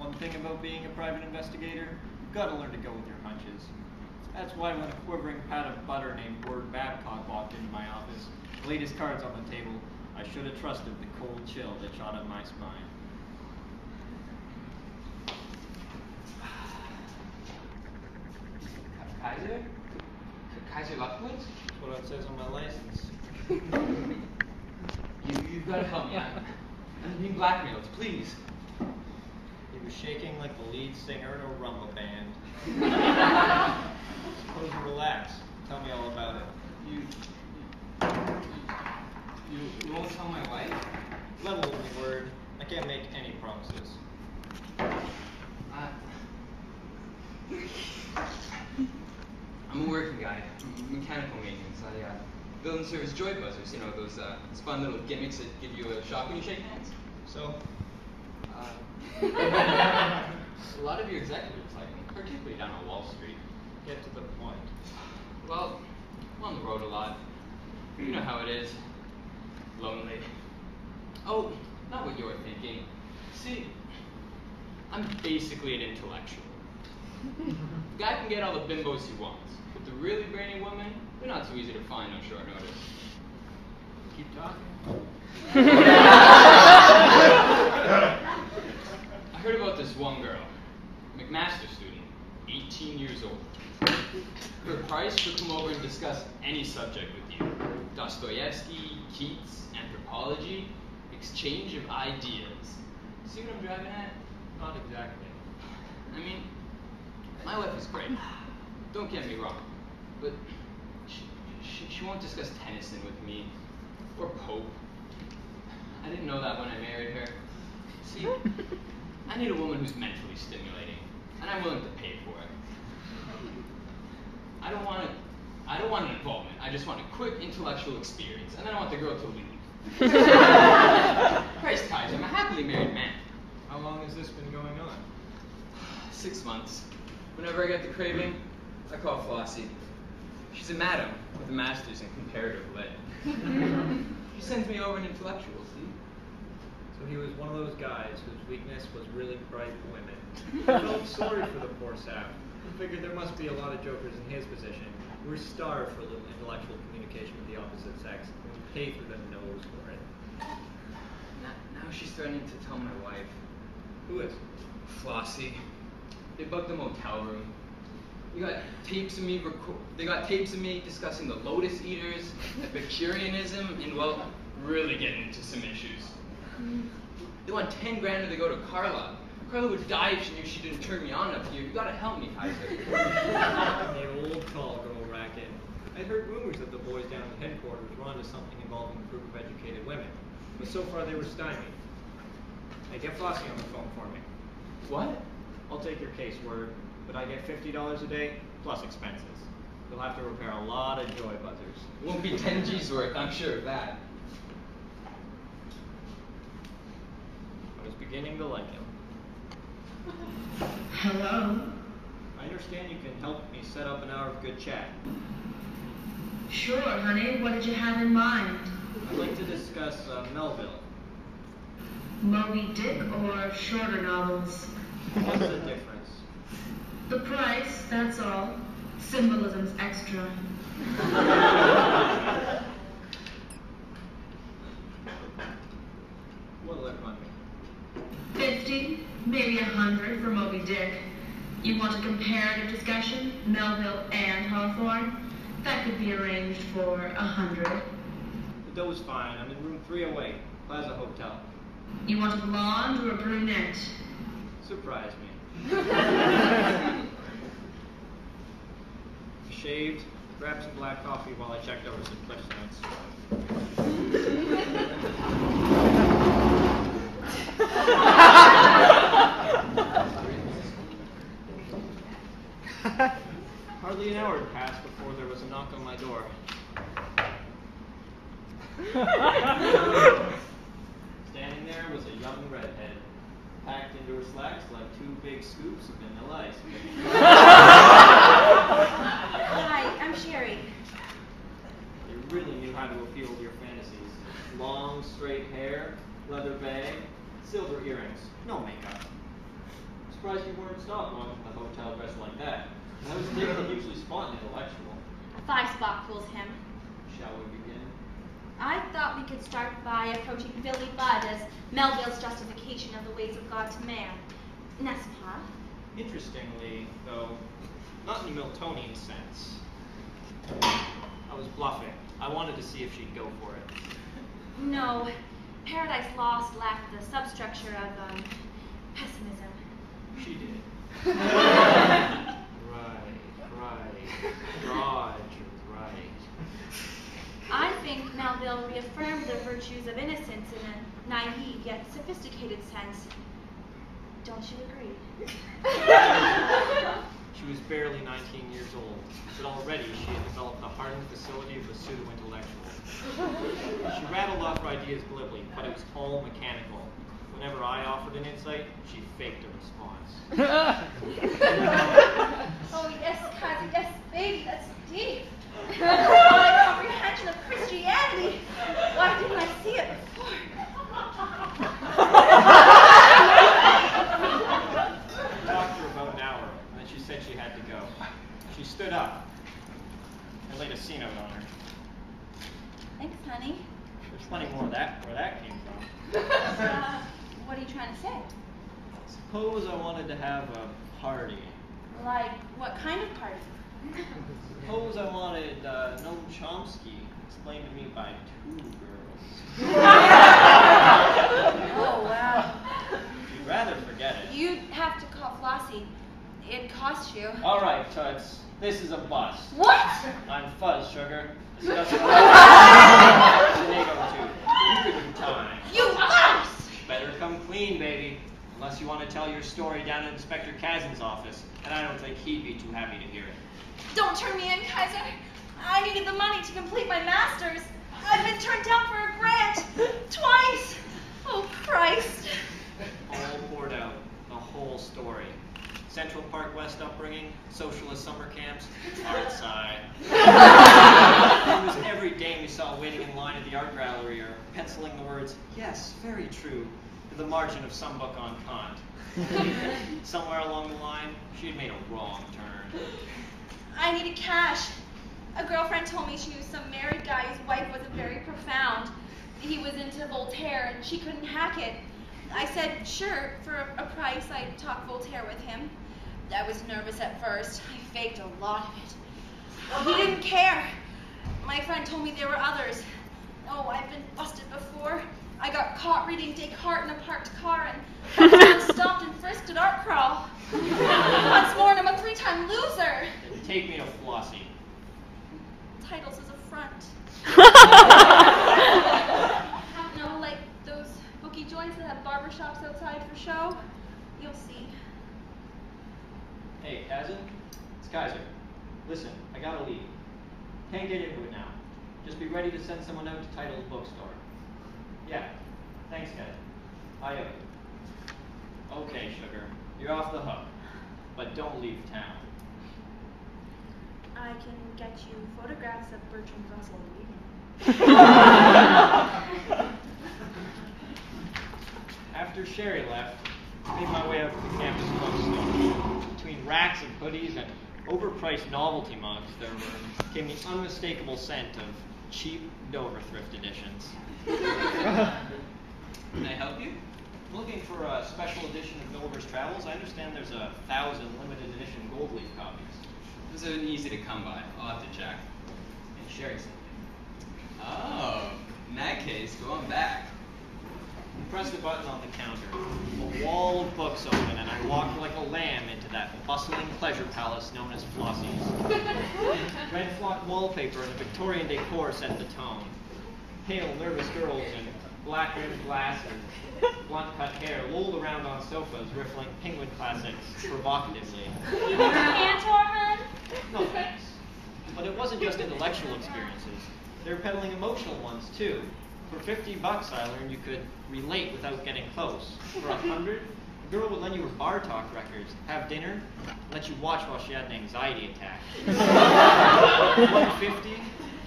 One thing about being a private investigator, you've got to learn to go with your hunches. That's why when a quivering pat of butter named Ward Babcock walked into my office, laid his cards on the table, I should have trusted the cold chill that shot up my spine. Kaiser? Kaiser Lufwitz? That's what it says on my license. You've got to help me. I'm being blackmailed, please. He was shaking like the lead singer in a rumba band. Suppose you relax. Tell me all about it. You won't tell my wife? Level with me, Word. I can't make any promises. I'm a working guy, mechanical maintenance. I build and service joy buzzers, you know, those fun little gimmicks that give you a shock when you shake hands. So? A lot of your executives like me, particularly down on Wall Street. Get to the point. Well, I'm on the road a lot. You know how it is. Lonely. Oh, not what you're thinking. See, I'm basically an intellectual. The guy can get all the bimbos he wants, but the really brainy woman, they're not so easy to find on short notice. Keep talking. I heard about this one girl, McMaster student, 18 years old. Her price to come over and discuss any subject with you. Dostoevsky, Keats, anthropology, exchange of ideas. See what I'm driving at? Not exactly. I mean, my wife is great. Don't get me wrong. But she won't discuss Tennyson with me, or Pope. I didn't know that when I married her. See, I need a woman who's mentally stimulating, and I'm willing to pay for it. I don't want an involvement. I just want a quick intellectual experience, and then I want the girl to leave. Christ, Kaiser, I'm a happily married man. How long has this been going on? 6 months. Whenever I get the craving, I call Flossie. She's a madam with a master's in comparative lit. She sends me over an intellectual, see? So he was one of those guys whose weakness was really bright women. I felt sorry for the poor sap. I figured there must be a lot of jokers in his position who were starved for a little intellectual communication with the opposite sex and would pay through the nose for it. Now she's threatening to tell my wife. Who is? Flossie. They bugged the motel room. They got tapes of me discussing the lotus eaters, Epicureanism, and, well, really getting into some issues. They want 10 grand to go to Carla. Carla would die if she knew she didn't turn me on up here. You gotta help me, Kaiser. The old tall girl racket. I'd heard rumors that the boys down at headquarters were onto something involving a group of educated women, but so far they were stymied. Hey, get Flossie on the phone for me. What? I'll take your case, Word, but I get $50 a day plus expenses. You'll have to repair a lot of joy buzzers. It won't be 10 G's worth, I'm sure of that. I was beginning to like him. Hello? I understand you can help me set up an hour of good chat. Sure, honey. What did you have in mind? I'd like to discuss Melville. Moby Dick or shorter novels? What's the difference? The price, that's all. Symbolism's extra. What'll it run me? 50, maybe 100 for Moby Dick. You want a comparative discussion, Melville and Hawthorne? That could be arranged for 100. The dough's fine. I'm in room 308, Plaza Hotel. You want a blonde or a brunette? Surprise me. Shaved, grabbed some black coffee while I checked over some Cliff Notes. Hardly an hour had passed before there was a knock on my door. Standing there was a young redhead, packed into her slacks like 2 big scoops of vanilla ice cream. Hi, I'm Sherry. They really knew how to appeal to your fantasies. Long, straight hair, leather bag, silver earrings, no makeup. surprised you weren't stopped walking to the hotel dressed like that. I was thinking they usually spot an intellectual. A 5-spot fools him. Shall we begin? I thought we could start by approaching Billy Budd as Melville's justification of the ways of God to man. N'est-ce pas? Interestingly, though, not in a Miltonian sense. I was bluffing. I wanted to see if she'd go for it. No. Paradise Lost lacked the substructure of pessimism. She did. Right. Roger, right. I think Melville reaffirmed the virtues of innocence in a naive yet sophisticated sense. Don't you agree? She was barely 19 years old, but already she had developed the hardened facility of a pseudo-intellectual. She rattled off her ideas glibly, but it was all mechanical. Whenever I offered an insight, she faked a response. Oh, yes, cousin, yes, baby, that's deep. My comprehension of Christianity. Why didn't I see it before? I talked to her about an hour, and then she said she had to go. She stood up. I laid a C-note on her. Thanks, honey. There's plenty more of that where that came from. What are you trying to say? Suppose I wanted to have a party. Like, what kind of party? Suppose I wanted Noam Chomsky explained to me by 2 girls. Oh, wow. You'd rather forget it. You'd have to call Flossie. It'd cost you. All right, Toots. This is a bust. What? I'm Fuzz, sugar. Discussing Tomato tooth. You could do time. You mouse! Better come clean, baby. Unless you want to tell your story down at Inspector Kazan's office, and I don't think he'd be too happy to hear it. Don't turn me in, Kaiser. I needed the money to complete my master's. I've been turned down for a grant. Twice. Oh, Christ. All poured out. The whole story. Central Park West upbringing, socialist summer camps, art side. It was every dame we saw waiting in line at the art gallery or penciling the words, yes, very true, to the margin of some book on Kant. Somewhere along the line, she had made a wrong turn. I needed cash. A girlfriend told me she knew some married guy whose wife wasn't very profound. He was into Voltaire and she couldn't hack it. I said, sure, for a price, I'd talk Voltaire with him. I was nervous at first. I faked a lot of it. He didn't care. My friend told me there were others. Oh, I've been busted before. I got caught reading Descartes in a parked car and stopped and frisked at art crawl. Once more, and I'm a 3-time loser. Take me to Flossie. Titles as a front. No, like those bookie joints that have barbershops outside for show. You'll see. Hey, Kazan, it's Kaiser. Listen, I gotta leave. Can't get into it now. Just be ready to send someone out to Title's bookstore. Yeah, thanks, Kazan. I owe you. Okay, sugar, you're off the hook. But don't leave town. I can get you photographs of Bertrand Russell reading. After Sherry left, I made my way up to the campus bookstore. Between racks of hoodies and overpriced novelty mugs, there came the unmistakable scent of cheap Dover thrift editions. Can I help you? I'm looking for a special edition of Dover's Travels. I understand there's 1,000 limited edition gold leaf copies. Those are easy to come by. I'll have to check. And Sherry sent me. Oh, in that case, go on back. I pressed a button on the counter. A wall of books opened, and I walked like a lamb into that bustling pleasure palace known as Flossie's. Red flock wallpaper and a Victorian decor set the tone. Pale, nervous girls in black-rimmed glasses, blunt-cut hair lolled around on sofas, riffling Penguin classics provocatively. Cantor, hun? No thanks. But it wasn't just intellectual experiences. They were peddling emotional ones, too. For $50, I learned you could relate without getting close. For $100, a girl would lend you her bar talk records, have dinner, and let you watch while she had an anxiety attack. For $150,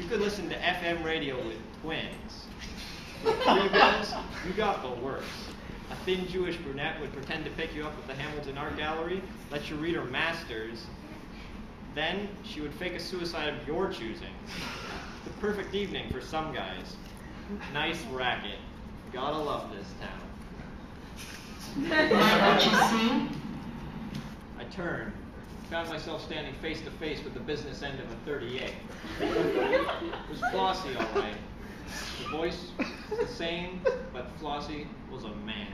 you could listen to FM radio with twins. For $3, you got the works. A thin Jewish brunette would pretend to pick you up at the Hamilton Art Gallery, let you read her masters. Then she would fake a suicide of your choosing. The perfect evening for some guys. Nice racket. Gotta love this town. What you see? I turned, found myself standing face to face with the business end of a 38. It was Flossie, all right. The voice was the same, but Flossie was a man.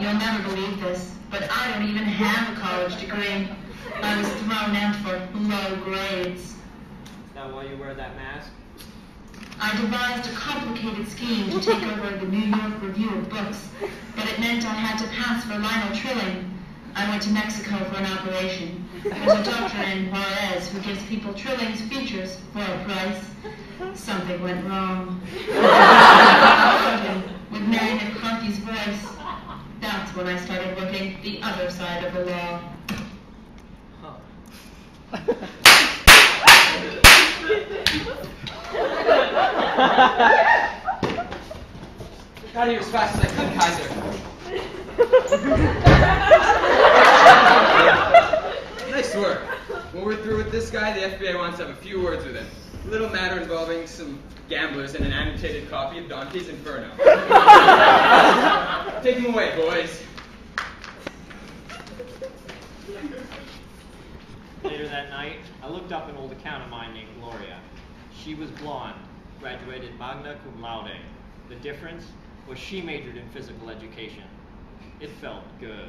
You'll never believe this, but I don't even have a college degree. I was thrown out for low grades. Is that why you wear that mask? I devised a complicated scheme to take over the New York Review of Books, but it meant I had to pass for Lionel Trilling. I went to Mexico for an operation. There's a doctor in Juarez who gives people Trilling's features for a price. Something went wrong. With Mary McCarthy's voice. That's when I started working the other side of the law. Got here as fast as I could, Kaiser. Nice work. When we're through with this guy, the FBI wants to have a few words with him. A little matter involving some gamblers and an annotated copy of Dante's Inferno. Take him away, boys. Later that night, I looked up an old account of mine named Gloria. She was blonde, graduated magna cum laude. The difference was she majored in physical education. It felt good.